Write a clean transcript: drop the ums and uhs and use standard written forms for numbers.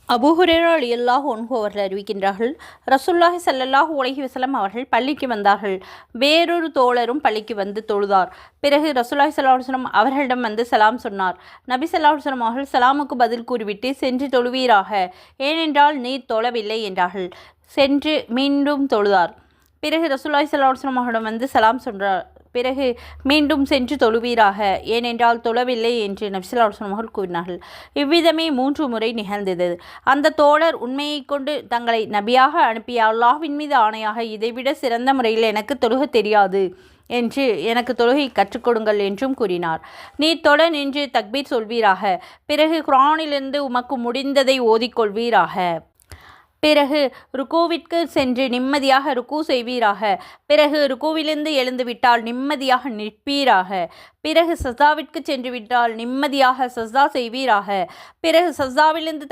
Abu Hurairah ரலியல்லாஹு அன்ஹு அவர்கள் அறிவிக்கின்றார்கள், ரசூலுல்லாஹி ஸல்லல்லாஹு அலைஹி வஸல்லம் அவர்கள் பள்ளிக்கு வந்தார்கள். வேறொரு தோழரும் பள்ளிக்கு வந்து தொழுதார். பிறகு ரசூலுல்லாஹி ஸல்லல்லாஹு அலைஹி வஸல்லம் அவர்களிடம் வந்து சலாம் சொன்னார். நபி ஸல்லல்லாஹு அலைஹி வஸல்லம் அவர்கள் சலாமுக்கு பதில் கூறிவிட்டு, சென்று தொழுவீராக, ஏனென்றால் நீர் தொழவில்லை என்றார்கள். சென்று மீண்டும் தொழுதார். பிறகு ரசூலுல்லாஹி ஸல்லல்லாஹு அலைஹி வஸல்லம் அவர்களிடம் வந்து சலாம் சொன்னார். பிறகு மீண்டும் சென்று தொழுவீராக, ஏனென்றால் தொழவில்லை என்று நபி ஸல்லல்லாஹு அலைஹி வஸல்லம் அவர்கள் கூறினார்கள். இவ்விதமே 3 முறை நிகழ்ந்தது. அந்த தோழர் உண்மையை கொண்டு தங்களை நபியாக அனுப்பிய அல்லாஹ்வின் மீது ஆணையாக, இதைவிட சிறந்த முறையில் எனக்கு தொழுக தெரியாது என்று எனக்கு தொழுகை கற்றுக் கொடுங்கள் என்றும் கூறினார். நீர் தொழ நின்று தக்பீர் சொல்வீராக, பிறகு குர்ஆனிலிருந்து உமக்கு முடிந்ததை ஓதிக்கொள்வீராக, பிறகு ருக்கூவிற்கு சென்று நிம்மதியாக ருக்கூ செய்வீராக, பிறகு ருக்கூவிலிருந்து எழுந்துவிட்டால் நிம்மதியாக நிற்பீராக, பிறகு சஜ்தாவிற்கு சென்று விட்டால் நிம்மதியாக சஜ்தா செய்வீராக, பிறகு சஜ்தாவிலிருந்து